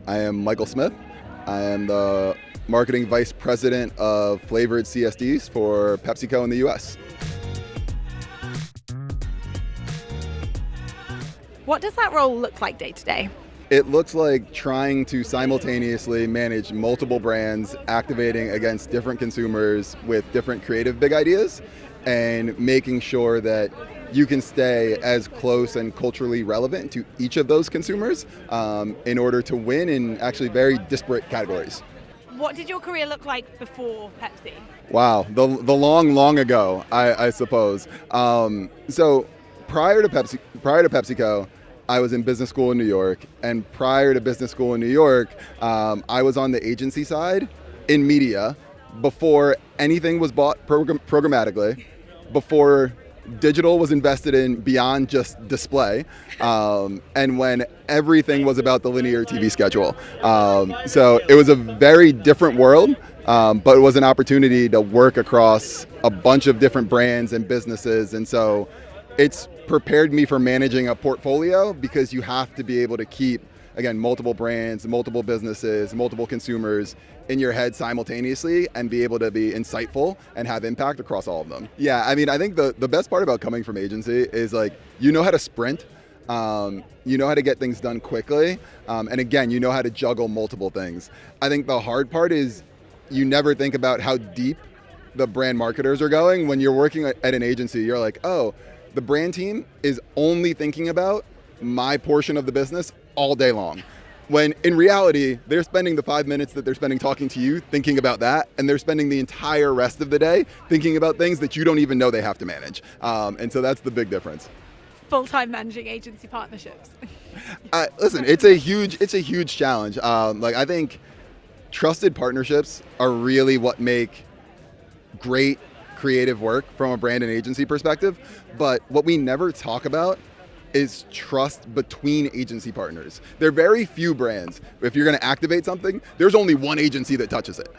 I am Michael Smith. I am the Marketing Vice President of Flavored CSDs for PepsiCo in the US. What does that role look like day to day? It looks like trying to simultaneously manage multiple brands, activating against different consumers with different creative big ideas, and making sure that you can stay as close and culturally relevant to each of those consumers in order to win in actually very disparate categories. What did your career look like before Pepsi? Wow, the long ago, I suppose. So prior to PepsiCo, I was in business school in New York, and prior to business school in New York, I was on the agency side in media before anything was bought programmatically, before digital was invested in beyond just display, and when everything was about the linear TV schedule. So it was a very different world, but it was an opportunity to work across a bunch of different brands and businesses, and so it's prepared me for managing a portfolio, because you have to be able to keep, again, multiple brands, multiple businesses, multiple consumers in your head simultaneously and be able to be insightful and have impact across all of them. Yeah, I mean, I think the best part about coming from agency is, like, you know how to sprint, you know how to get things done quickly, and again, you know how to juggle multiple things. I think the hard part is you never think about how deep the brand marketers are going. When you're working at an agency, you're like, oh, the brand team is only thinking about my portion of the business all day long. When in reality, they're spending the 5 minutes that they're spending talking to you thinking about that, and they're spending the entire rest of the day thinking about things that you don't even know they have to manage. And so that's the big difference. Full-time managing agency partnerships. Listen, it's a huge challenge. I think trusted partnerships are really what make great creative work from a brand and agency perspective. But what we never talk about is trust between agency partners. There are very few brands, if you're going to activate something, there's only one agency that touches it.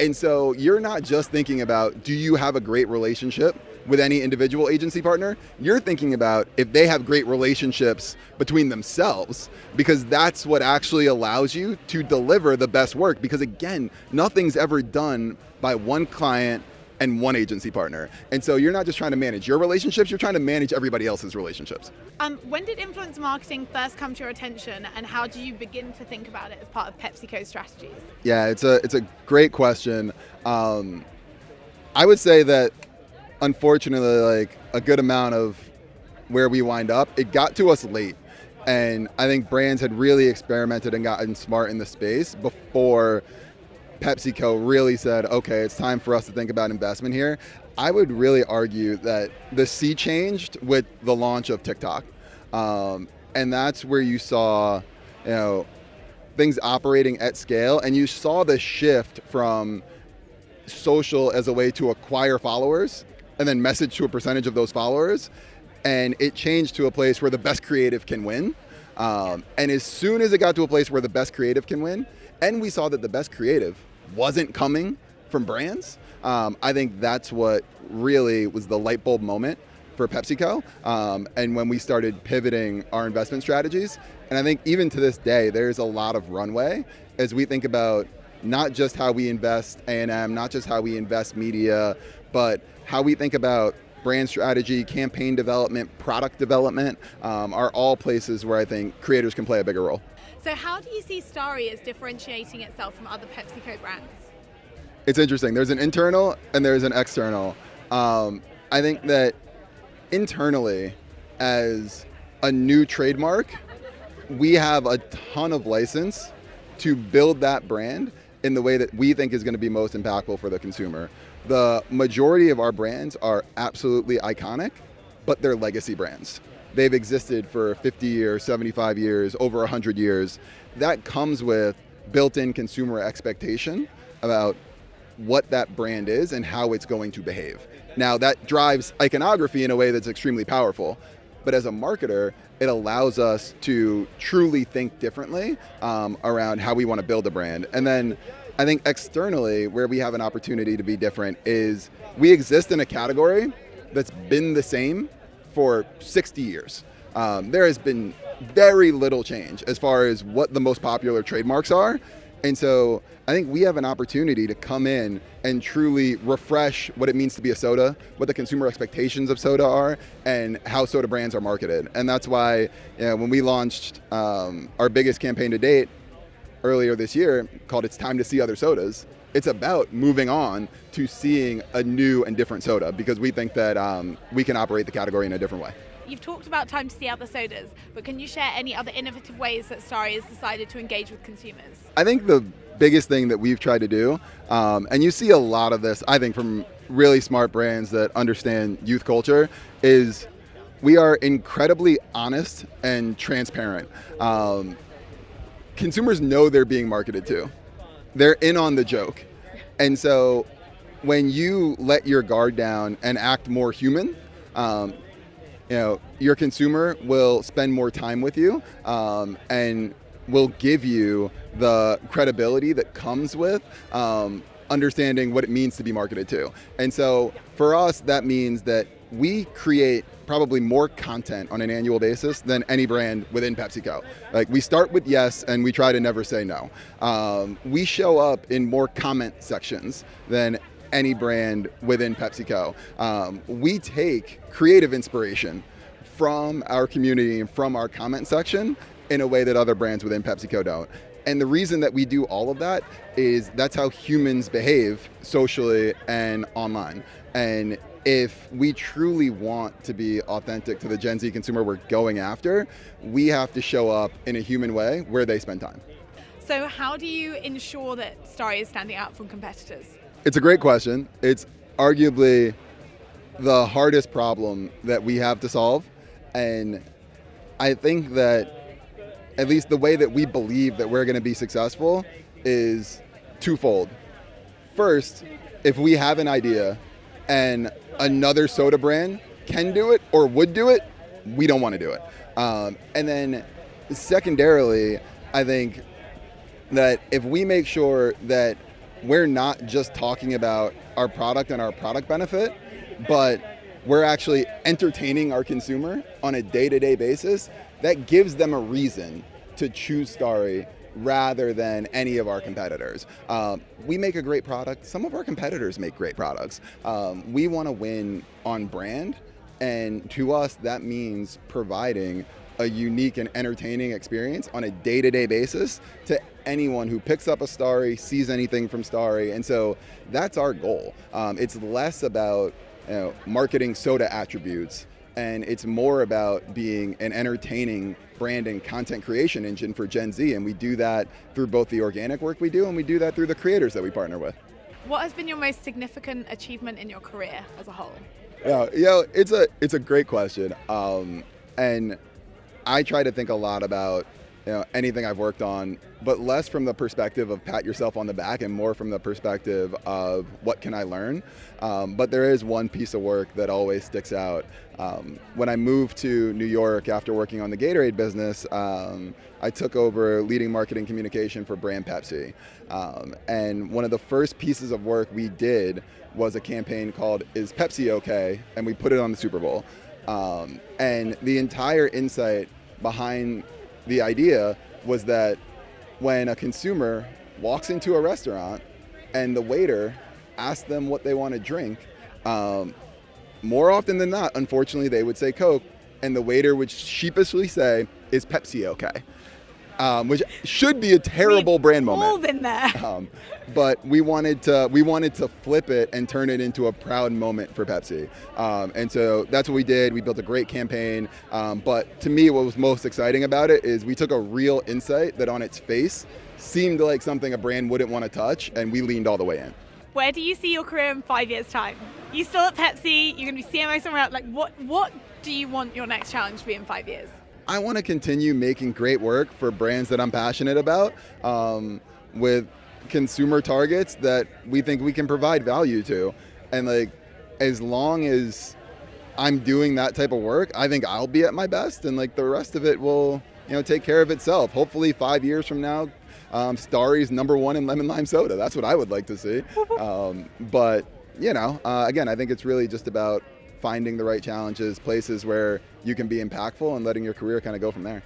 And so you're not just thinking about, do you have a great relationship with any individual agency partner? You're thinking about if they have great relationships between themselves, because that's what actually allows you to deliver the best work. Because again, nothing's ever done by one client and one agency partner. And so you're not just trying to manage your relationships, you're trying to manage everybody else's relationships. When did influencer marketing first come to your attention, and how do you begin to think about it as part of PepsiCo's strategies? Yeah, it's a great question. I would say that unfortunately, like, a good amount of where we wind up, it got to us late. And I think brands had really experimented and gotten smart in the space before PepsiCo really said, okay, it's time for us to think about investment here. I would really argue that the sea changed with the launch of TikTok. And that's where you saw, things operating at scale, and you saw the shift from social as a way to acquire followers and then message to a percentage of those followers. And it changed to a place where the best creative can win. And as soon as it got to a place where the best creative can win, and we saw that the best creative wasn't coming from brands, I think that's what really was the light bulb moment for PepsiCo, and when we started pivoting our investment strategies. And I think even to this day, there's a lot of runway as we think about not just how we invest A&M, not just how we invest media, but how we think about brand strategy, campaign development, product development, are all places where I think creators can play a bigger role. So how do you see STARRY as differentiating itself from other PepsiCo brands? It's interesting. There's an internal and there's an external. I think that internally, as a new trademark, we have a ton of license to build that brand in the way that we think is going to be most impactful for the consumer. The majority of our brands are absolutely iconic, but they're legacy brands. They've existed for 50 years, 75 years, over 100 years. That comes with built-in consumer expectation about what that brand is and how it's going to behave. Now, that drives iconography in a way that's extremely powerful. But as a marketer, it allows us to truly think differently around how we want to build a brand. And then I think externally, where we have an opportunity to be different is we exist in a category that's been the same for 60 years. There has been very little change as far as what the most popular trademarks are. And so I think we have an opportunity to come in and truly refresh what it means to be a soda, what the consumer expectations of soda are, and how soda brands are marketed. And that's why when we launched our biggest campaign to date earlier this year called It's Time to See Other Sodas, it's about moving on to seeing a new and different soda, because we think that we can operate the category in a different way. You've talked about time to see other sodas, but can you share any other innovative ways that Starry has decided to engage with consumers? I think the biggest thing that we've tried to do, and you see a lot of this, I think, from really smart brands that understand youth culture, is we are incredibly honest and transparent. Consumers know they're being marketed to. They're in on the joke. And so when you let your guard down and act more human, your consumer will spend more time with you and will give you the credibility that comes with understanding what it means to be marketed to. And so for us, that means that we create probably more content on an annual basis than any brand within PepsiCo. Like, we start with yes, and we try to never say no. We show up in more comment sections than any brand within PepsiCo. We take creative inspiration from our community and from our comment section in a way that other brands within PepsiCo don't. And the reason that we do all of that is that's how humans behave socially and online. And if we truly want to be authentic to the Gen Z consumer we're going after, we have to show up in a human way where they spend time. So how do you ensure that Starry is standing out from competitors? It's a great question. It's arguably the hardest problem that we have to solve. And I think that at least the way that we believe that we're going to be successful is twofold. First, if we have an idea and another soda brand can do it or would do it, we don't want to do it. And then secondarily, I think that if we make sure that we're not just talking about our product and our product benefit, but we're actually entertaining our consumer on a day-to-day basis, that gives them a reason to choose Starry rather than any of our competitors. We make a great product. Some of our competitors make great products. We want to win on brand, and to us, that means providing a unique and entertaining experience on a day-to-day basis to anyone who picks up a Starry, sees anything from Starry, and so that's our goal. It's less about marketing soda attributes, and it's more about being an entertaining brand and content creation engine for Gen Z, and we do that through both the organic work we do, and we do that through the creators that we partner with. What has been your most significant achievement in your career as a whole? It's a great question, and I try to think a lot about anything I've worked on, but less from the perspective of pat yourself on the back and more from the perspective of what can I learn. But there is one piece of work that always sticks out. When I moved to New York after working on the Gatorade business, I took over leading marketing communication for brand Pepsi. And one of the first pieces of work we did was a campaign called Is Pepsi Okay? And we put it on the Super Bowl. And the entire insight behind the idea was that when a consumer walks into a restaurant and the waiter asks them what they want to drink, more often than not, unfortunately, they would say Coke, and the waiter would sheepishly say, "Is Pepsi okay?" Which should be a terrible brand moment. All been there. But we wanted to flip it and turn it into a proud moment for Pepsi. And so that's what we did. We built a great campaign. But to me, what was most exciting about it is we took a real insight that on its face seemed like something a brand wouldn't want to touch, and we leaned all the way in. Where do you see your career in 5 years' time? You still at Pepsi? You're going to be CMO somewhere else? Like, what do you want your next challenge to be in 5 years? I want to continue making great work for brands that I'm passionate about, with consumer targets that we think we can provide value to. And like, as long as I'm doing that type of work, I think I'll be at my best, and like the rest of it will, take care of itself. Hopefully 5 years from now, Starry's #1 in lemon lime soda. That's what I would like to see. But again, I think it's really just about finding the right challenges, places where you can be impactful, and letting your career kind of go from there.